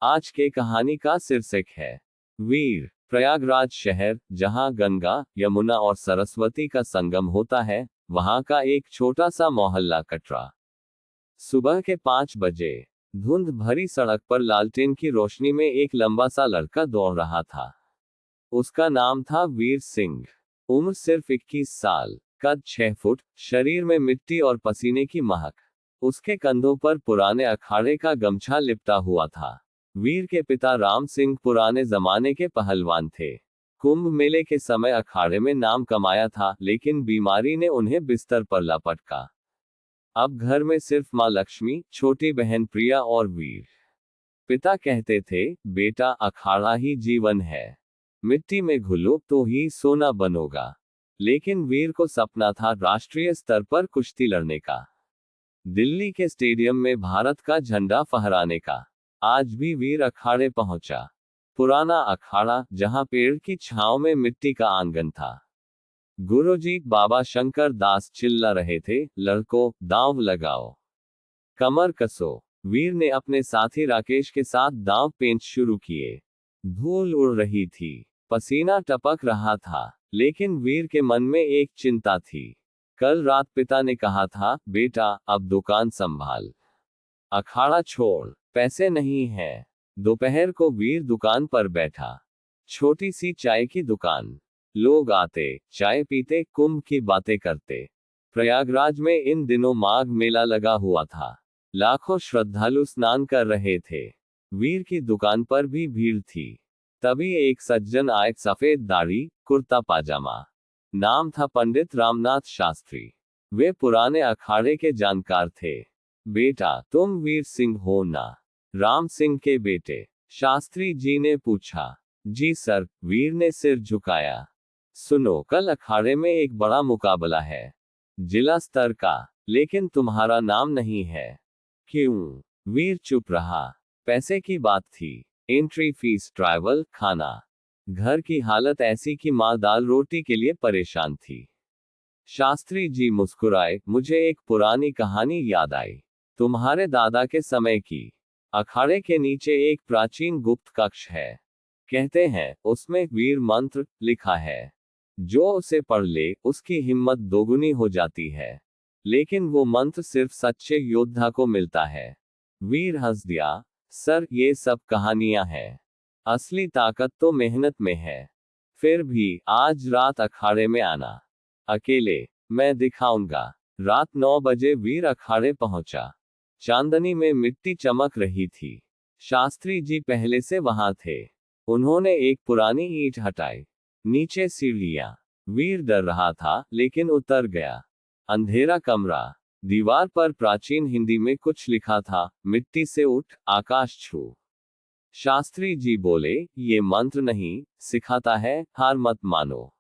आज के कहानी का शीर्षक है वीर। प्रयागराज शहर, जहां गंगा, यमुना और सरस्वती का संगम होता है, वहां का एक छोटा सा मोहल्ला कटरा। सुबह के 5 बजे धुंध भरी सड़क पर लालटेन की रोशनी में एक लंबा सा लड़का दौड़ रहा था। उसका नाम था वीर सिंह। उम्र सिर्फ 21 साल, कद 6 फुट, शरीर में मिट्टी और पसीने की महक। उसके कंधों पर पुराने अखाड़े का गमछा लिपटा हुआ था। वीर के पिता राम सिंह पुराने जमाने के पहलवान थे। कुंभ मेले के समय अखाड़े में नाम कमाया था, लेकिन बीमारी ने उन्हें बिस्तर पर लपटका। अब घर में सिर्फ माँ लक्ष्मी, छोटी बहन प्रिया और वीर। पिता कहते थे, बेटा, अखाड़ा ही जीवन है। मिट्टी में घुलो तो ही सोना बनोगा। लेकिन वीर को सपना था राष्ट्रीय स्तर पर कुश्ती लड़ने का, दिल्ली के स्टेडियम में भारत का झंडा फहराने का। आज भी वीर अखाड़े पहुंचा। पुराना अखाड़ा, जहां पेड़ की छांव में मिट्टी का आंगन था। गुरुजी बाबा शंकर दास चिल्ला रहे थे, लड़कों, दांव लगाओ, कमर कसो। वीर ने अपने साथी राकेश के साथ दांव पेंच शुरू किए। धूल उड़ रही थी, पसीना टपक रहा था, लेकिन वीर के मन में एक चिंता थी। कल रात पिता ने कहा था, बेटा, अब दुकान संभाल, अखाड़ा छोड़, पैसे नहीं है। दोपहर को वीर दुकान पर बैठा। छोटी सी चाय की दुकान। लोग आते, चाय पीते, कुंभ की बातें करते। प्रयागराज में इन दिनों माघ मेला लगा हुआ था। लाखों श्रद्धालु स्नान कर रहे थे। वीर की दुकान पर भी भीड़ थी। तभी एक सज्जन आए, सफेद दाढ़ी, कुर्ता पाजामा। नाम था पंडित रामनाथ शास्त्री। वे पुराने अखाड़े के जानकार थे। बेटा, तुम वीर सिंह हो ना? राम सिंह के बेटे, शास्त्री जी ने पूछा। जी सर, वीर ने सिर झुकाया। सुनो, कल अखाड़े में एक बड़ा मुकाबला है, जिला स्तर का, लेकिन तुम्हारा नाम नहीं है। क्यों? वीर चुप रहा। पैसे की बात थी। एंट्री फीस, ट्रैवल, खाना। घर की हालत ऐसी कि माँ दाल रोटी के लिए परेशान थी। शास्त्री जी मुस्कुराए। मुझे एक पुरानी कहानी याद आई, तुम्हारे दादा के समय की। अखाड़े के नीचे एक प्राचीन गुप्त कक्ष है। कहते हैं उसमें वीर मंत्र लिखा है। जो उसे पढ़ ले, उसकी हिम्मत दोगुनी हो जाती है। लेकिन वो मंत्र सिर्फ सच्चे योद्धा को मिलता है। वीर हंस दिया। सर, ये सब कहानियां हैं, असली ताकत तो मेहनत में है। फिर भी आज रात अखाड़े में आना, अकेले, मैं दिखाऊंगा। रात 9 बजे वीर अखाड़े पहुंचा। चांदनी में मिट्टी चमक रही थी। शास्त्री जी पहले से वहां थे। उन्होंने एक पुरानी ईंट हटाई। नीचे सीढ़ियां। वीर डर रहा था, लेकिन उतर गया। अंधेरा कमरा। दीवार पर प्राचीन हिंदी में कुछ लिखा था, मिट्टी से उठ, आकाश छू। शास्त्री जी बोले, ये मंत्र नहीं सिखाता है, हार मत मानो।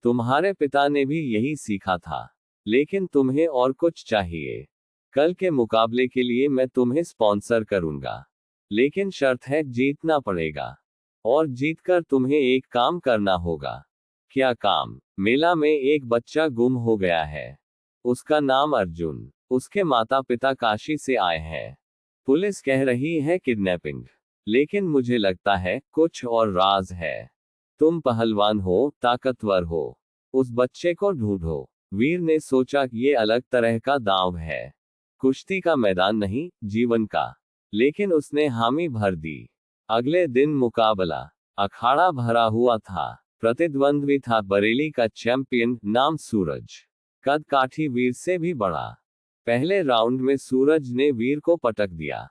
तुम्हारे पिता ने भी यही सीखा था। लेकिन तुम्हें और कुछ चाहिए। कल के मुकाबले के लिए मैं तुम्हें स्पॉन्सर करूंगा, लेकिन शर्त है, जीतना पड़ेगा। और जीतकर तुम्हें एक काम करना होगा। क्या काम? मेला में एक बच्चा गुम हो गया है। उसका नाम अर्जुन। उसके माता पिता काशी से आए हैं। पुलिस कह रही है किडनैपिंग, लेकिन मुझे लगता है कुछ और राज है। तुम पहलवान हो, ताकतवर हो, उस बच्चे को ढूंढो। वीर ने सोचा, ये अलग तरह का दांव है। कुश्ती का मैदान नहीं, जीवन का। लेकिन उसने हामी भर दी। अगले दिन मुकाबला। अखाड़ा भरा हुआ था। प्रतिद्वंद्वी था बरेली का चैंपियन, नाम सूरज। कद काठी वीर से भी बड़ा। पहले राउंड में सूरज ने वीर को पटक दिया।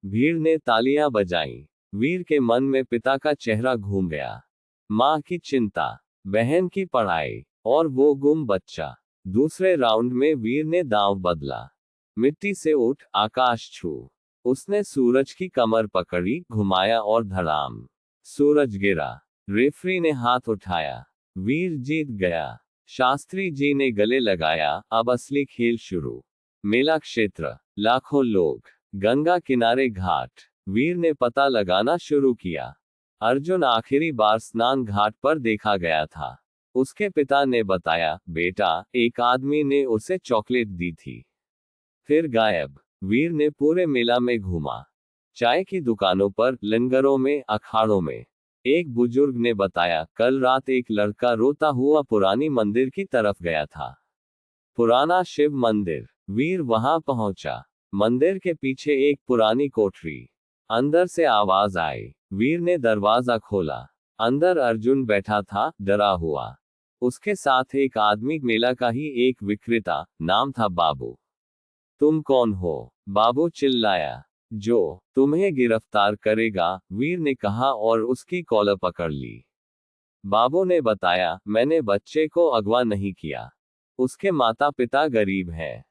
भीड़ ने तालियां बजाईं। वीर के मन में पिता का चेहरा घूम गया। माँ की चिंता, बहन की पढ़ाई, और वो गुम बच्चा। दूसरे राउंड में वीर ने दांव बदला। मिट्टी से उठ, आकाश छू। उसने सूरज की कमर पकड़ी, घुमाया और धड़ाम। सूरज गिरा। रेफरी ने हाथ उठाया। वीर जीत गया। शास्त्री जी ने गले लगाया। अब असली खेल शुरू। मेला क्षेत्र, लाखों लोग, गंगा किनारे घाट। वीर ने पता लगाना शुरू किया। अर्जुन आखिरी बार स्नान घाट पर देखा गया था। उसके पिता ने बताया, बेटा, एक आदमी ने उसे चॉकलेट दी थी। फिर गायब। वीर ने पूरे मेला में घूमा। चाय की दुकानों पर, लंगरों में, अखाड़ों में। एक बुजुर्ग ने बताया, कल रात एक लड़का रोता हुआ पुरानी मंदिर की तरफ गया था। पुराना शिव मंदिर। वीर वहां पहुंचा। मंदिर के पीछे एक पुरानी कोठरी। अंदर से आवाज आई। वीर ने दरवाजा खोला। अंदर अर्जुन बैठा था, डरा हुआ। उसके साथ एक आदमी, मेला का ही एक विक्रेता, नाम था बाबू। तुम कौन हो? बाबू चिल्लाया। जो तुम्हें गिरफ्तार करेगा, वीर ने कहा और उसकी कॉलर पकड़ ली। बाबू ने बताया, मैंने बच्चे को अगवा नहीं किया। उसके माता पिता गरीब हैं।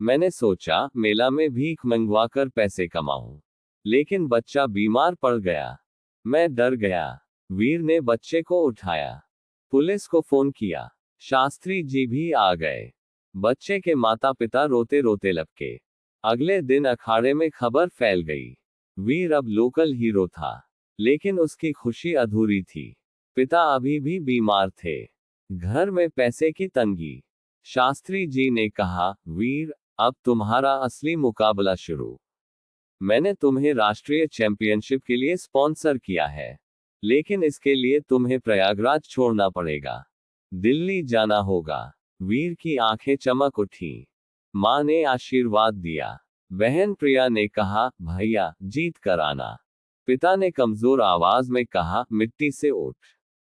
मैंने सोचा मेला में भीख मंगवा कर पैसे कमाऊं। लेकिन बच्चा बीमार पड़ गया। मैं डर गया। वीर ने बच्चे को उठाया। पुलिस को फोन किया। शास्त्री जी भी आ गए। बच्चे के माता पिता रोते रोते लपके। अगले दिन अखाड़े में खबर फैल गई। वीर अब लोकल हीरो था। लेकिन उसकी खुशी अधूरी थी। पिता अभी भी बीमार थे। घर में पैसे की तंगी। शास्त्री जी ने कहा, वीर, अब तुम्हारा असली मुकाबला शुरू। मैंने तुम्हें राष्ट्रीय चैंपियनशिप के लिए स्पॉन्सर किया है। लेकिन इसके लिए तुम्हें प्रयागराज छोड़ना पड़ेगा। दिल्ली जाना होगा। वीर की आंखें चमक उठी। मां ने आशीर्वाद दिया। बहन प्रिया ने कहा, भैया, जीत कर आना। पिता ने कमजोर आवाज में कहा, मिट्टी से उठ,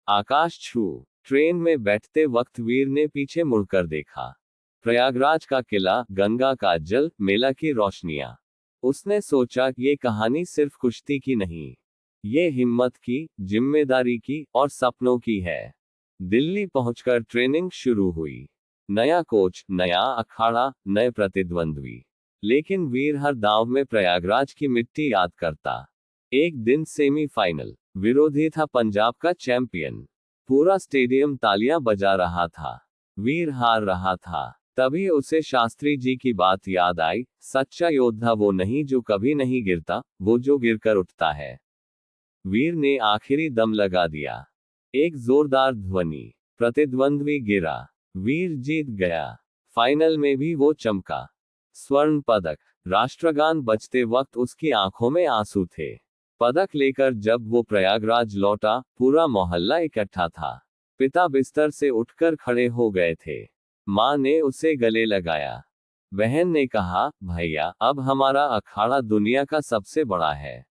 आकाश छू। ट्रेन में बैठते वक्त वीर ने पीछे मुड़कर देखा। प्रयागराज का किला, गंगा का जल, मेला की रोशनियां। उसने सोचा, ये कहानी सिर्फ कुश्ती की नहीं, ये हिम्मत की, जिम्मेदारी की और सपनों की है। दिल्ली पहुंचकर ट्रेनिंग शुरू हुई। नया कोच, नया अखाड़ा, नए प्रतिद्वंद्वी। लेकिन वीर हर दांव में प्रयागराज की मिट्टी याद करता। एक दिन सेमीफाइनल। विरोधी था पंजाब का चैंपियन। पूरा स्टेडियम तालियां बजा रहा था। वीर हार रहा था। तभी उसे शास्त्री जी की बात याद आई, सच्चा योद्धा वो नहीं जो कभी नहीं गिरता, वो जो गिरकर उठता है। वीर ने आखिरी दम लगा दिया। एक जोरदार ध्वनि। प्रतिद्वंद्वी गिरा। वीर जीत गया। फाइनल में भी वो चमका। स्वर्ण पदक। राष्ट्रगान बजते वक्त उसकी आंखों में आंसू थे। पदक लेकर जब वो प्रयागराज लौटा, पूरा मोहल्ला इकट्ठा था। पिता बिस्तर से उठकर खड़े हो गए थे। मां ने उसे गले लगाया। बहन ने कहा, भैया, अब हमारा अखाड़ा दुनिया का सबसे बड़ा है।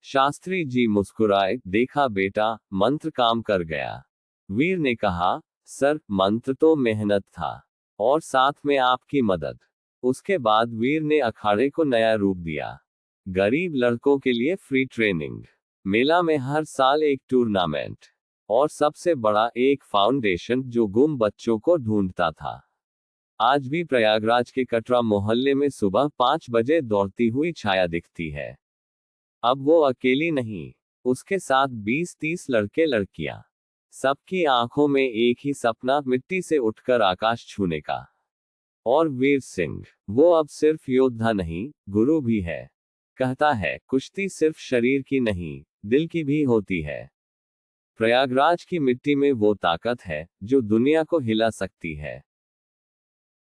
शास्त्री जी मुस्कुराए, देखा बेटा, मंत्र काम कर गया। वीर ने कहा, सर, मंत्र तो मेहनत था, और साथ में आपकी मदद। उसके बाद वीर ने अखाड़े को नया रूप दिया। गरीब लड़कों के लिए फ्री ट्रेनिंग, मेला में हर साल एक टूर्नामेंट, और सबसे बड़ा, एक फाउंडेशन जो गुम बच्चों को ढूंढता था। आज भी प्रयागराज के कटरा मोहल्ले में सुबह 5 बजे दौड़ती हुई छाया दिखती है। अब वो अकेली नहीं, उसके साथ 20-30 लड़के लड़कियां। सबकी आंखों में एक ही सपना, मिट्टी से उठकर आकाश छूने का। और वीर सिंह, वो अब सिर्फ योद्धा नहीं, गुरु भी है। कहता है, कुश्ती सिर्फ शरीर की नहीं, दिल की भी होती है। प्रयागराज की मिट्टी में वो ताकत है, जो दुनिया को हिला सकती है।